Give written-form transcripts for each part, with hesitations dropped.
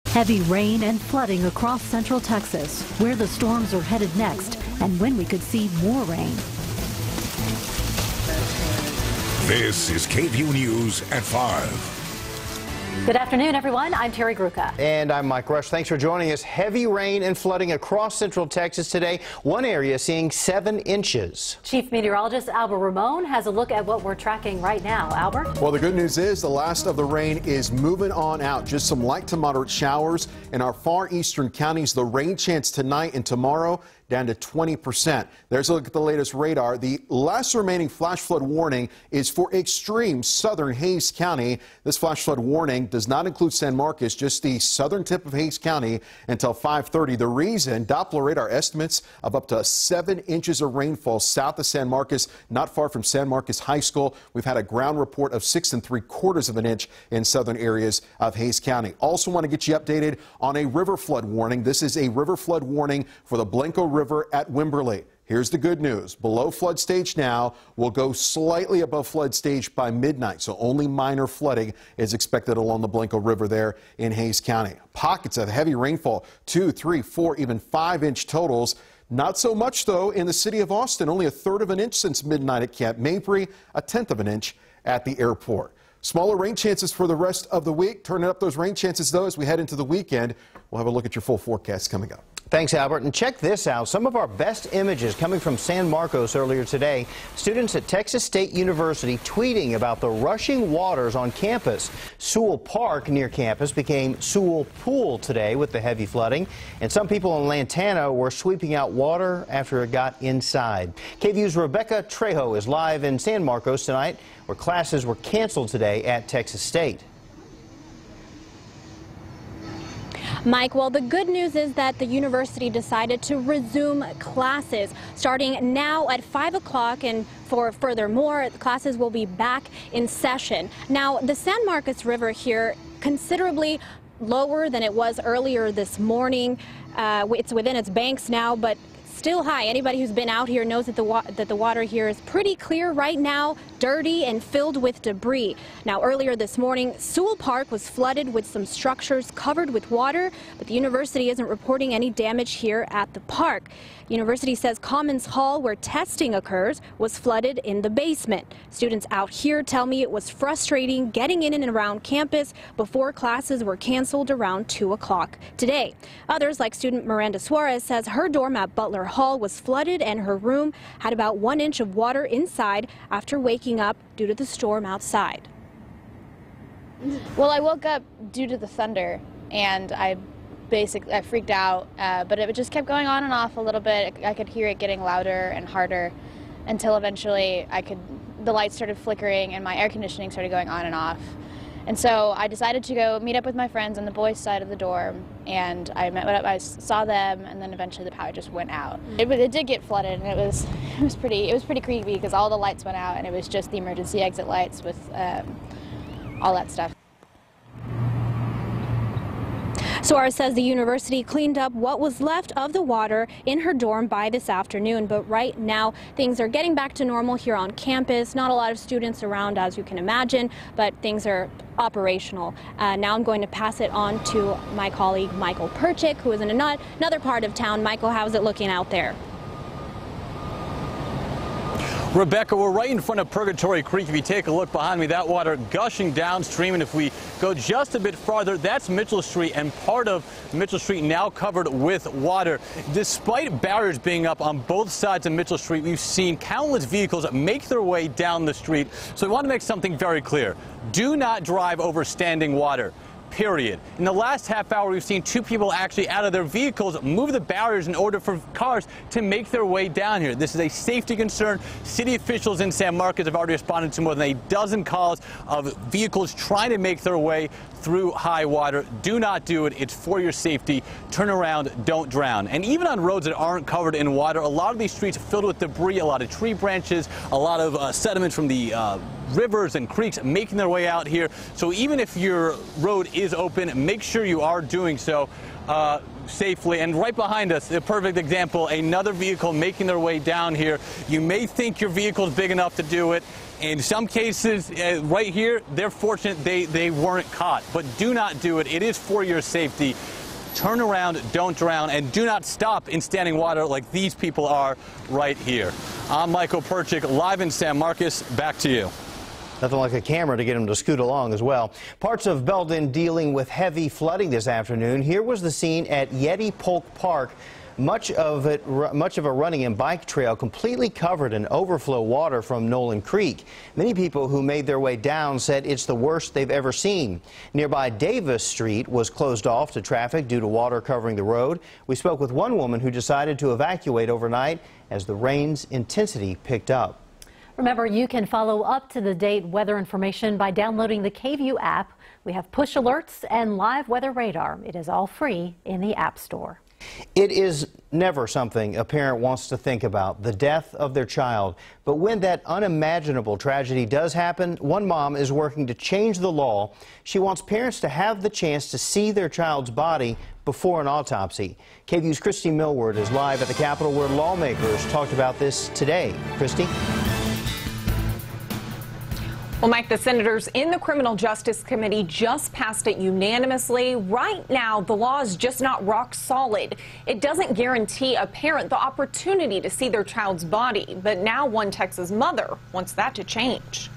Heavy rain and flooding across central Texas, where the storms are headed next and when we could see more rain. This is KVUE News at 5. Good afternoon, everyone. I'm Terry Gruca. And I'm Mike Rush. Thanks for joining us. Heavy rain and flooding across central Texas today. One area seeing 7 inches. Chief Meteorologist Albert Ramon has a look at what we're tracking right now. Albert? Well, the good news is the last of the rain is moving on out. Just some light to moderate showers in our far eastern counties. The rain chance tonight and tomorrow down to 20%. There's a look at the latest radar. The last remaining flash flood warning is for extreme southern Hays County. This flash flood warning does not include San Marcos, just the southern tip of Hays County until 5:30. The reason, Doppler radar estimates of up to 7 inches of rainfall south of San Marcos, not far from San Marcos High School. We've had a ground report of 6 3/4 of an inch in southern areas of Hays County. Also want to get you updated on a river flood warning. This is a river flood warning for the Blanco River at Wimberley. Here's the good news. Below flood stage now, will go slightly above flood stage by midnight, so only minor flooding is expected along the Blanco River there in Hays County. Pockets of heavy rainfall, 2, 3, 4, even 5-inch totals. Not so much, though, in the city of Austin. Only 1/3 of an inch since midnight at Camp Mabry, 1/10 of an inch at the airport. Smaller rain chances for the rest of the week. Turning up those rain chances, though, as we head into the weekend. We'll have a look at your full forecast coming up. Thanks, Albert. And check this out. Some of our best images coming from San Marcos earlier today. Students at Texas State University tweeting about the rushing waters on campus. Sewell Park near campus became Sewell Pool today with the heavy flooding. And some people in Lantana were sweeping out water after it got inside. KVUE's Rebecca Trejo is live in San Marcos tonight, where classes were canceled today at Texas State. Mike, well, the good news is that the university decided to resume classes starting now at 5 o'clock, and furthermore, classes will be back in session. Now, the San Marcos River here considerably lower than it was earlier this morning. It's within its banks now, but still high. Anybody who's been out here knows that the water here is pretty clear right now, dirty and filled with debris. Now, earlier this morning, Sewell Park was flooded with some structures covered with water, but the university isn't reporting any damage here at the park. University says Commons Hall, where testing occurs, was flooded in the basement. Students out here tell me it was frustrating getting in and around campus before classes were canceled around 2 o'clock today. Others, like student Miranda Suarez, says her dorm at Butler Hall was flooded and her room had about 1 inch of water inside after waking up due to the storm outside. Well, I woke up due to the thunder, and I freaked out, but it just kept going on and off a little bit. I could hear it getting louder and harder until eventually the lights started flickering and my air conditioning started going on and off. And so I decided to go meet up with my friends on the boys' side of the dorm, and I saw them, and then eventually the power just went out. It did get flooded, and it was pretty creepy because all the lights went out, and it was just the emergency exit lights with all that stuff. Suarez says the university cleaned up what was left of the water in her dorm by this afternoon, but right now things are getting back to normal here on campus. Not a lot of students around, as you can imagine, but things are operational. Now I'm going to pass it on to my colleague Michael Perchik, who is in another part of town. Michael, how's it looking out there? Rebecca, we're right in front of Purgatory Creek. If you take a look behind me, that water gushing downstream, and if we go just a bit farther, that's Mitchell Street, and part of Mitchell Street now covered with water. Despite barriers being up on both sides of Mitchell Street, we've seen countless vehicles make their way down the street. So we want to make something very clear. Do not drive over standing water. Period. In the last half hour, we've seen 2 people actually out of their vehicles move the barriers in order for cars to make their way down here. This is a safety concern. City officials in San Marcos have already responded to more than a dozen calls of vehicles trying to make their way through high water. Do not do it. It's for your safety. Turn around. Don't drown. And even on roads that aren't covered in water, a lot of these streets are filled with debris, a lot of tree branches, a lot of sediment from the rivers and creeks making their way out here. So even if your road is open, make sure you are doing so safely. And right behind us, a perfect example, another vehicle making their way down here. You may think your vehicle is big enough to do it. In some cases, right here, they're fortunate they weren't caught. But do not do it. It is for your safety. Turn around, don't drown, and do not stop in standing water like these people are right here. I'm Michael Perchik, live in San Marcos. Back to you. Nothing like a camera to get them to scoot along as well. Parts of Belden dealing with heavy flooding this afternoon. Here was the scene at Yeti Polk Park. Much of a running and bike trail completely covered in overflow water from Nolan Creek. Many people who made their way down said it's the worst they've ever seen. Nearby Davis Street was closed off to traffic due to water covering the road. We spoke with one woman who decided to evacuate overnight as the rain's intensity picked up. Remember, you can follow up-to-the-date weather information by downloading the KVUE app. We have push alerts and live weather radar. It is all free in the App Store. It is never something a parent wants to think about, the death of their child. But when that unimaginable tragedy does happen, one mom is working to change the law. She wants parents to have the chance to see their child's body before an autopsy. KVUE's Christy Millward is live at the Capitol where lawmakers talked about this today. Christy? Well, Mike, the senators in the Criminal Justice Committee just passed it unanimously. Right now, the law is just not rock solid. It doesn't guarantee a parent the opportunity to see their child's body. But now one Texas mother wants that to change.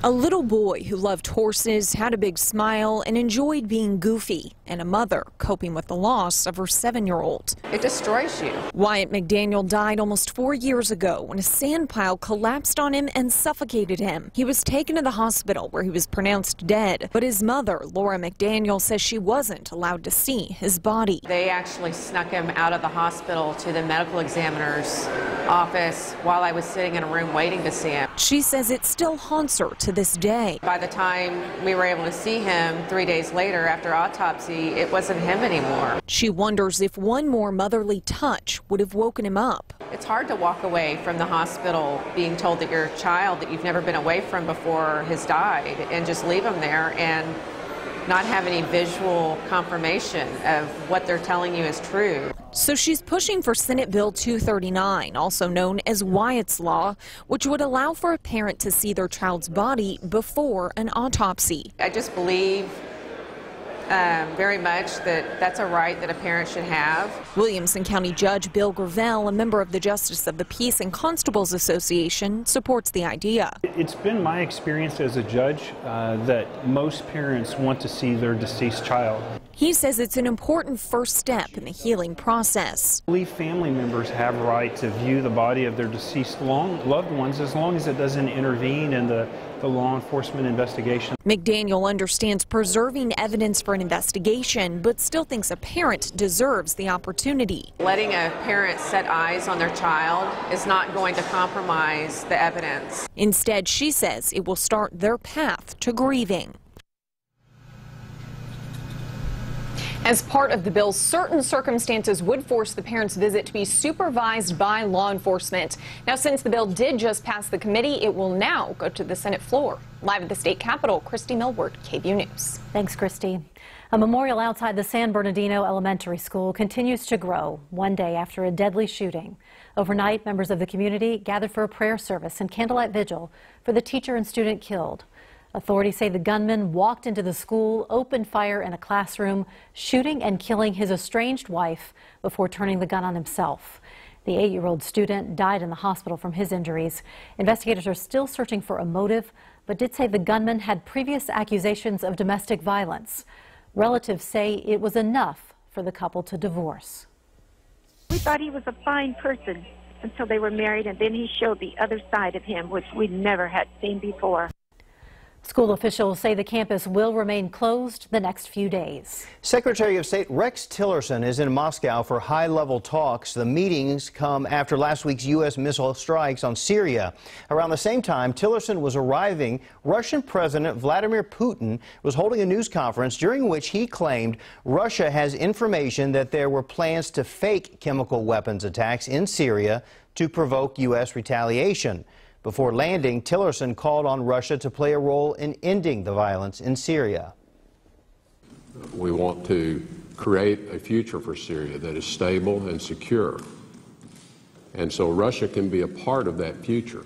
A little boy who loved horses, had a big smile, and enjoyed being goofy, and a mother coping with the loss of her 7-year-old. It destroys you. Wyatt McDaniel died almost 4 years ago when a sand pile collapsed on him and suffocated him. He was taken to the hospital where he was pronounced dead, but his mother, Laura McDaniel, says she wasn't allowed to see his body. They actually snuck him out of the hospital to the medical examiner's office while I was sitting in a room waiting to see him. She says it still haunts her to this day. By the time we were able to see him 3 days later after autopsy, it wasn't him anymore. She wonders if one more motherly touch would have woken him up. It's hard to walk away from the hospital being told that your child that you've never been away from before has died and just leave him there and not have any visual confirmation of what they're telling you is true. So she's pushing for Senate Bill 239, also known as Wyatts Law, which would allow for a parent to see their child's body before an autopsy. I just believe very much that that's a right that a parent should have. Williamson County Judge Bill Gravel, a member of the Justice of the Peace and Constables Association, supports the idea. It's been my experience as a judge that most parents want to see their deceased child. He says it's an important first step in the healing process. I believe family members have a right to view the body of their deceased loved ones as long as it doesn't intervene in the law enforcement investigation. McDaniel understands preserving evidence for an investigation, but still thinks a parent deserves the opportunity. Letting a parent set eyes on their child is not going to compromise the evidence. Instead, she says it will start their path to grieving. As part of the bill, certain circumstances would force the parent's visit to be supervised by law enforcement. Now, since the bill did just pass the committee, it will now go to the Senate floor. Live at the state capitol, Christy Millward, KVUE News. Thanks, Christy. A memorial outside the San Bernardino Elementary School continues to grow one day after a deadly shooting. Overnight, members of the community gathered for a prayer service and candlelight vigil for the teacher and student killed. Authorities say the gunman walked into the school, opened fire in a classroom, shooting and killing his estranged wife before turning the gun on himself. The 8-year-old student died in the hospital from his injuries. Investigators are still searching for a motive, but did say the gunman had previous accusations of domestic violence. Relatives say it was enough for the couple to divorce. We thought he was a fine person until they were married, and then he showed the other side of him, which we never had seen before. School officials say the campus will remain closed the next few days. Secretary of State Rex Tillerson is in Moscow for high-level talks. The meetings come after last week's U.S. missile strikes on Syria. Around the same time Tillerson was arriving, Russian President Vladimir Putin was holding a news conference during which he claimed Russia has information that there were plans to fake chemical weapons attacks in Syria to provoke U.S. retaliation. Before landing, Tillerson called on Russia to play a role in ending the violence in Syria. We want to create a future for Syria that is stable and secure. And so Russia can be a part of that future.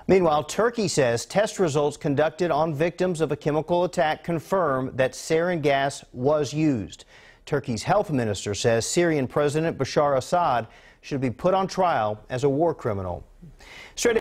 Meanwhile, Turkey says test results conducted on victims of a chemical attack confirm that sarin gas was used. Turkey's health minister says Syrian President Bashar Assad should be put on trial as a war criminal. Straight